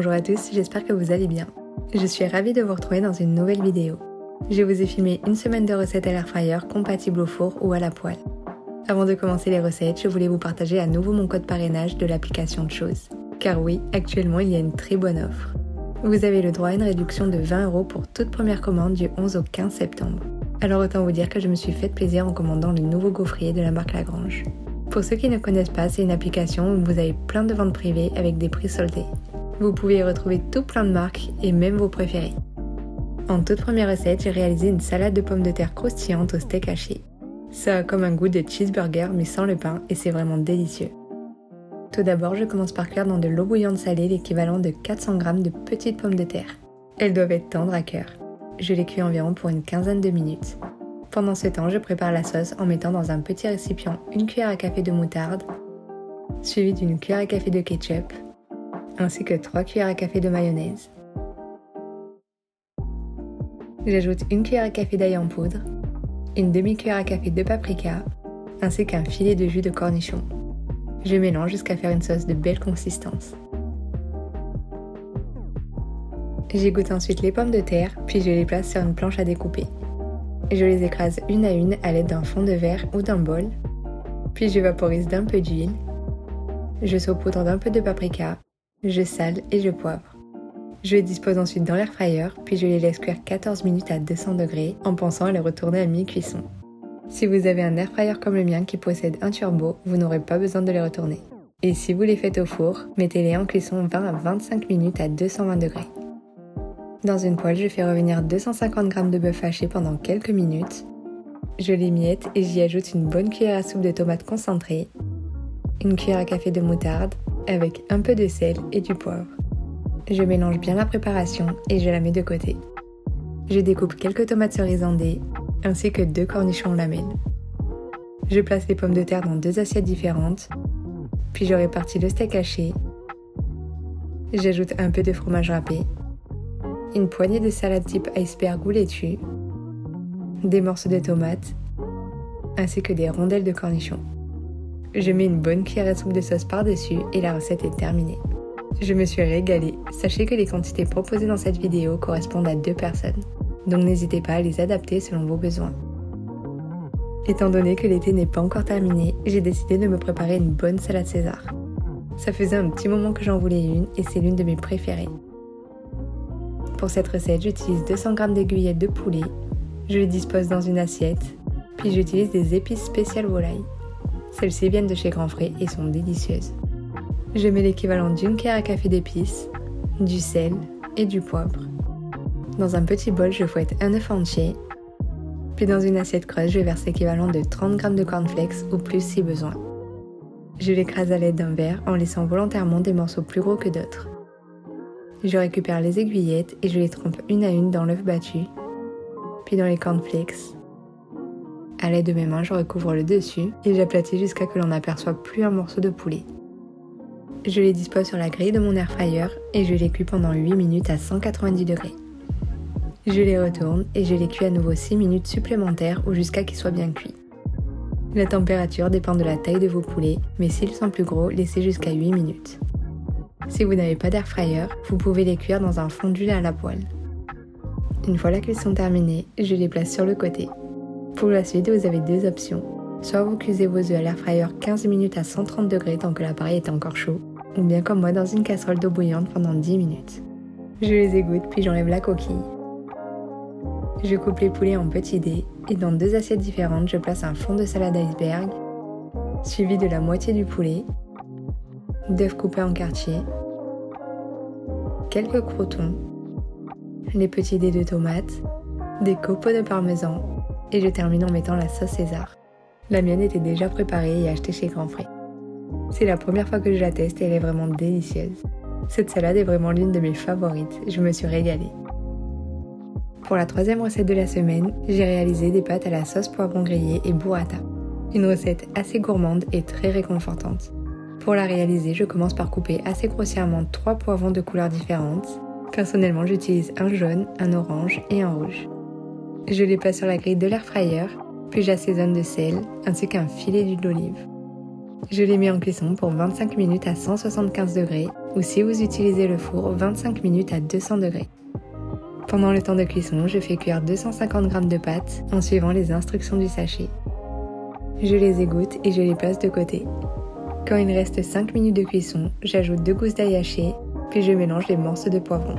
Bonjour à tous, j'espère que vous allez bien. Je suis ravie de vous retrouver dans une nouvelle vidéo. Je vous ai filmé une semaine de recettes à l'air fryer compatibles au four ou à la poêle. Avant de commencer les recettes, je voulais vous partager à nouveau mon code parrainage de l'application Chose. Car oui, actuellement il y a une très bonne offre. Vous avez le droit à une réduction de 20 € pour toute première commande du 11 au 15 septembre. Alors autant vous dire que je me suis fait plaisir en commandant le nouveau gaufrier de la marque Lagrange. Pour ceux qui ne connaissent pas, c'est une application où vous avez plein de ventes privées avec des prix soldés. Vous pouvez y retrouver tout plein de marques et même vos préférés. En toute première recette, j'ai réalisé une salade de pommes de terre croustillante au steak haché. Ça a comme un goût de cheeseburger mais sans le pain et c'est vraiment délicieux. Tout d'abord, je commence par cuire dans de l'eau bouillante salée l'équivalent de 400 g de petites pommes de terre. Elles doivent être tendres à cœur. Je les cuis environ pour une quinzaine de minutes. Pendant ce temps, je prépare la sauce en mettant dans un petit récipient une cuillère à café de moutarde, suivie d'une cuillère à café de ketchup, ainsi que 3 cuillères à café de mayonnaise. J'ajoute une cuillère à café d'ail en poudre, une demi-cuillère à café de paprika, ainsi qu'un filet de jus de cornichon. Je mélange jusqu'à faire une sauce de belle consistance. J'égoutte ensuite les pommes de terre, puis je les place sur une planche à découper. Je les écrase une à une à l'aide d'un fond de verre ou d'un bol, puis je vaporise d'un peu d'huile. Je saupoudre d'un peu de paprika, je sale et je poivre. Je les dispose ensuite dans l'air fryer, puis je les laisse cuire 14 minutes à 200 degrés en pensant à les retourner à mi-cuisson. Si vous avez un air fryer comme le mien qui possède un turbo, vous n'aurez pas besoin de les retourner. Et si vous les faites au four, mettez-les en cuisson 20 à 25 minutes à 220 degrés. Dans une poêle, je fais revenir 250 g de bœuf haché pendant quelques minutes. Je l'émiette et j'y ajoute une bonne cuillère à soupe de tomates concentrées, une cuillère à café de moutarde avec un peu de sel et du poivre. Je mélange bien la préparation et je la mets de côté. Je découpe quelques tomates cerises en dés ainsi que 2 cornichons en lamelles. Je place les pommes de terre dans 2 assiettes différentes, puis je répartis le steak haché. J'ajoute un peu de fromage râpé, une poignée de salade type iceberg ou laitue, des morceaux de tomates, ainsi que des rondelles de cornichons. Je mets une bonne cuillère à soupe de sauce par-dessus et la recette est terminée. Je me suis régalée. Sachez que les quantités proposées dans cette vidéo correspondent à 2 personnes, donc n'hésitez pas à les adapter selon vos besoins. Étant donné que l'été n'est pas encore terminé, j'ai décidé de me préparer une bonne salade César. Ça faisait un petit moment que j'en voulais une et c'est l'une de mes préférées. Pour cette recette, j'utilise 200 g d'aiguillettes de poulet, je les dispose dans une assiette, puis j'utilise des épices spéciales volaille. Celles-ci viennent de chez Grand Frais et sont délicieuses. Je mets l'équivalent d'une cuillère à café d'épices, du sel et du poivre. Dans un petit bol, je fouette un œuf entier, puis dans une assiette creuse, je verse l'équivalent de 30 g de cornflakes ou plus si besoin. Je l'écrase à l'aide d'un verre en laissant volontairement des morceaux plus gros que d'autres. Je récupère les aiguillettes et je les trempe une à une dans l'œuf battu, puis dans les cornflakes. À l'aide de mes mains, je recouvre le dessus et j'aplatis jusqu'à que l'on n'aperçoive plus un morceau de poulet. Je les dispose sur la grille de mon air fryer et je les cuis pendant 8 minutes à 190 degrés. Je les retourne et je les cuis à nouveau 6 minutes supplémentaires ou jusqu'à qu'ils soient bien cuits. La température dépend de la taille de vos poulets, mais s'ils sont plus gros, laissez jusqu'à 8 minutes. Si vous n'avez pas d'air fryer, vous pouvez les cuire dans un fondu à la poêle. Une fois la cuisson terminée, je les place sur le côté. Pour la suite, vous avez 2 options. Soit vous cuisez vos œufs à l'air fryer 15 minutes à 130 degrés tant que l'appareil est encore chaud, ou bien comme moi dans une casserole d'eau bouillante pendant 10 minutes. Je les égoutte puis j'enlève la coquille. Je coupe les poulets en petits dés et dans 2 assiettes différentes, je place un fond de salade iceberg, suivi de la moitié du poulet, d'œufs coupés en quartiers, quelques croûtons, les petits dés de tomates, des copeaux de parmesan et je termine en mettant la sauce César. La mienne était déjà préparée et achetée chez Grand Frais. C'est la première fois que je la teste et elle est vraiment délicieuse. Cette salade est vraiment l'une de mes favorites, je me suis régalée. Pour la 3e recette de la semaine, j'ai réalisé des pâtes à la sauce poivron grillé et burrata. Une recette assez gourmande et très réconfortante. Pour la réaliser, je commence par couper assez grossièrement 3 poivrons de couleurs différentes. Personnellement, j'utilise un jaune, un orange et un rouge. Je les place sur la grille de l'air fryer, puis j'assaisonne de sel ainsi qu'un filet d'huile d'olive. Je les mets en cuisson pour 25 minutes à 175 degrés ou si vous utilisez le four, 25 minutes à 200 degrés. Pendant le temps de cuisson, je fais cuire 250 g de pâtes en suivant les instructions du sachet. Je les égoutte et je les place de côté. Quand il reste 5 minutes de cuisson, j'ajoute 2 gousses d'ail haché, puis je mélange les morceaux de poivron.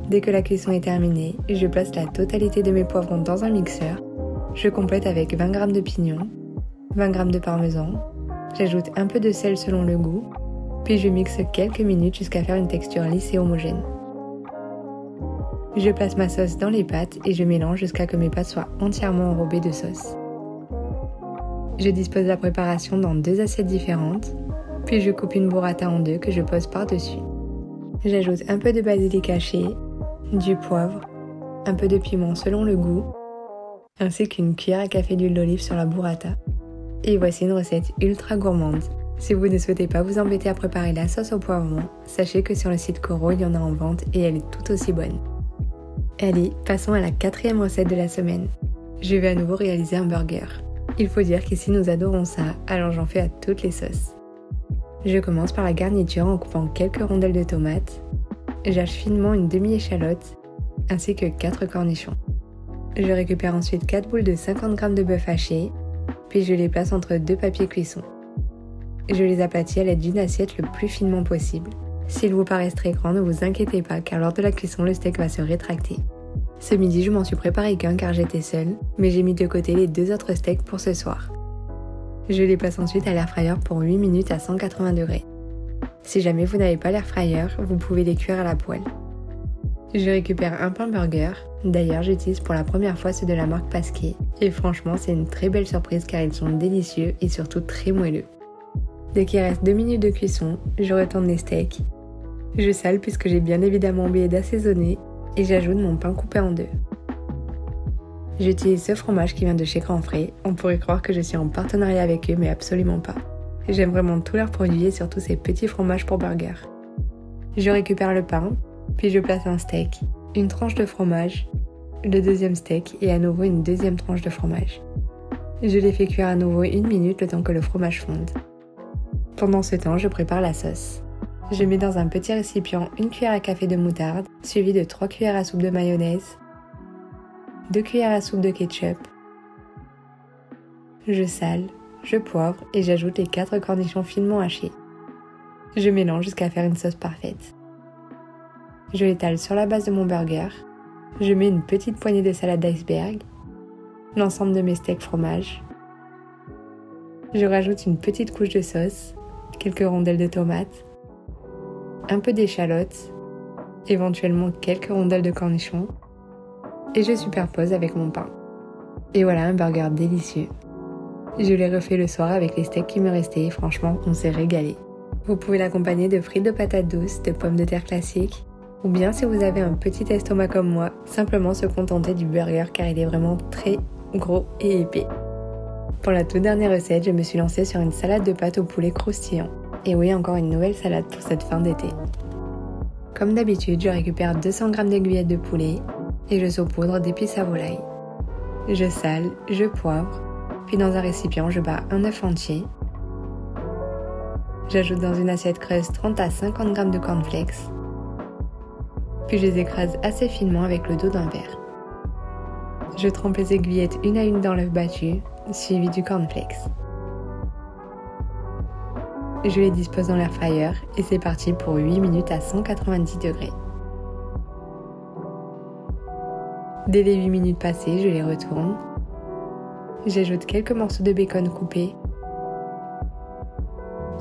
Dès que la cuisson est terminée, je place la totalité de mes poivrons dans un mixeur. Je complète avec 20 g de pignon, 20 g de parmesan, j'ajoute un peu de sel selon le goût, puis je mixe quelques minutes jusqu'à faire une texture lisse et homogène. Je place ma sauce dans les pâtes et je mélange jusqu'à ce que mes pâtes soient entièrement enrobées de sauce. Je dispose la préparation dans 2 assiettes différentes, puis je coupe une burrata en 2 que je pose par-dessus. J'ajoute un peu de basilic haché, du poivre, un peu de piment selon le goût, ainsi qu'une cuillère à café d'huile d'olive sur la burrata. Et voici une recette ultra gourmande. Si vous ne souhaitez pas vous embêter à préparer la sauce au poivron, sachez que sur le site Coro, il y en a en vente et elle est tout aussi bonne. Allez, passons à la 4e recette de la semaine. Je vais à nouveau réaliser un burger. Il faut dire qu'ici nous adorons ça, alors j'en fais à toutes les sauces. Je commence par la garniture en coupant quelques rondelles de tomates. J'hache finement une demi-échalote, ainsi que 4 cornichons. Je récupère ensuite 4 boules de 50 g de bœuf haché, puis je les place entre 2 papiers cuisson. Je les aplatis à l'aide d'une assiette le plus finement possible. S'ils vous paraissent très grands, ne vous inquiétez pas car lors de la cuisson, le steak va se rétracter. Ce midi, je m'en suis préparé qu'un car j'étais seule, mais j'ai mis de côté les 2 autres steaks pour ce soir. Je les place ensuite à l'air fryer pour 8 minutes à 180 degrés. Si jamais vous n'avez pas l'air fryer, vous pouvez les cuire à la poêle. Je récupère un pain burger, d'ailleurs j'utilise pour la première fois ceux de la marque Pasquet, et franchement c'est une très belle surprise car ils sont délicieux et surtout très moelleux. Dès qu'il reste 2 minutes de cuisson, je retourne les steaks. Je sale puisque j'ai bien évidemment oublié d'assaisonner et j'ajoute mon pain coupé en 2. J'utilise ce fromage qui vient de chez Grand Frais, on pourrait croire que je suis en partenariat avec eux mais absolument pas. J'aime vraiment tous leurs produits et surtout ces petits fromages pour burger. Je récupère le pain, puis je place un steak, une tranche de fromage, le deuxième steak et à nouveau une deuxième tranche de fromage. Je les fais cuire à nouveau 1 minute le temps que le fromage fonde. Pendant ce temps, je prépare la sauce. Je mets dans un petit récipient 1 cuillère à café de moutarde, suivi de 3 cuillères à soupe de mayonnaise, 2 cuillères à soupe de ketchup. Je sale, je poivre et j'ajoute les 4 cornichons finement hachés. Je mélange jusqu'à faire une sauce parfaite. Je l'étale sur la base de mon burger. Je mets une petite poignée de salade d'iceberg, l'ensemble de mes steaks fromage. Je rajoute une petite couche de sauce, quelques rondelles de tomates, un peu d'échalote, éventuellement quelques rondelles de cornichons, et je superpose avec mon pain. Et voilà un burger délicieux. Je l'ai refait le soir avec les steaks qui me restaient et franchement, on s'est régalé. Vous pouvez l'accompagner de frites de patates douces, de pommes de terre classiques, ou bien si vous avez un petit estomac comme moi, simplement se contenter du burger car il est vraiment très gros et épais. Pour la toute dernière recette, je me suis lancée sur une salade de pâtes au poulet croustillant. Et oui, encore une nouvelle salade pour cette fin d'été. Comme d'habitude, je récupère 200 g d'aiguillettes de poulet et je saupoudre d'épices à volaille. Je sale, je poivre, puis dans un récipient, je bats un œuf entier. J'ajoute dans une assiette creuse 30 à 50 g de cornflakes. Puis je les écrase assez finement avec le dos d'un verre. Je trempe les aiguillettes une à une dans l'œuf battu, suivi du cornflakes. Je les dispose dans l'air fryer et c'est parti pour 8 minutes à 190 degrés. Dès les 8 minutes passées, je les retourne. J'ajoute quelques morceaux de bacon coupés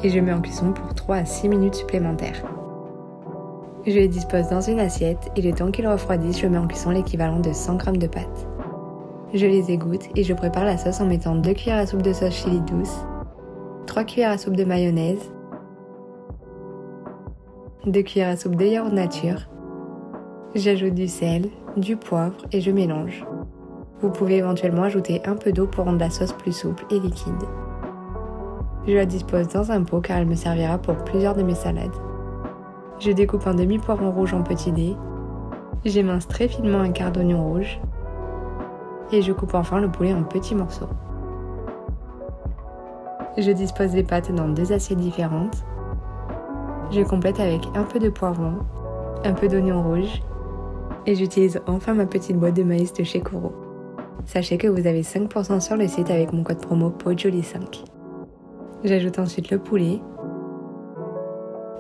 et je mets en cuisson pour 3 à 6 minutes supplémentaires. Je les dispose dans une assiette et le temps qu'ils refroidissent, je mets en cuisson l'équivalent de 100 g de pâtes. Je les égoutte et je prépare la sauce en mettant 2 cuillères à soupe de sauce chili douce, 3 cuillères à soupe de mayonnaise, 2 cuillères à soupe de yaourt nature. J'ajoute du sel, du poivre et je mélange. Vous pouvez éventuellement ajouter un peu d'eau pour rendre la sauce plus souple et liquide. Je la dispose dans un pot car elle me servira pour plusieurs de mes salades. Je découpe un demi-poivron rouge en petits dés. J'émince très finement un quart d'oignon rouge. Et je coupe enfin le poulet en petits morceaux. Je dispose les pâtes dans 2 assiettes différentes. Je complète avec un peu de poivron, un peu d'oignon rouge et j'utilise enfin ma petite boîte de maïs de chez Koro. Sachez que vous avez 5% sur le site avec mon code promo POJOLI5. J'ajoute ensuite le poulet,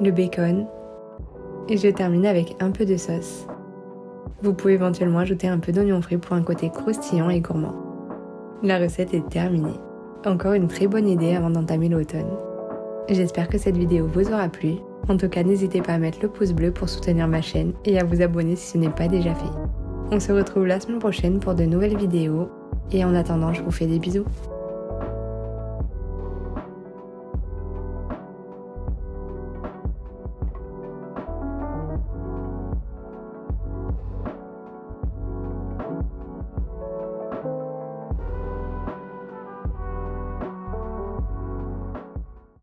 le bacon et je termine avec un peu de sauce. Vous pouvez éventuellement ajouter un peu d'oignon frit pour un côté croustillant et gourmand. La recette est terminée. Encore une très bonne idée avant d'entamer l'automne. J'espère que cette vidéo vous aura plu. En tout cas, n'hésitez pas à mettre le pouce bleu pour soutenir ma chaîne et à vous abonner si ce n'est pas déjà fait. On se retrouve la semaine prochaine pour de nouvelles vidéos et en attendant, je vous fais des bisous.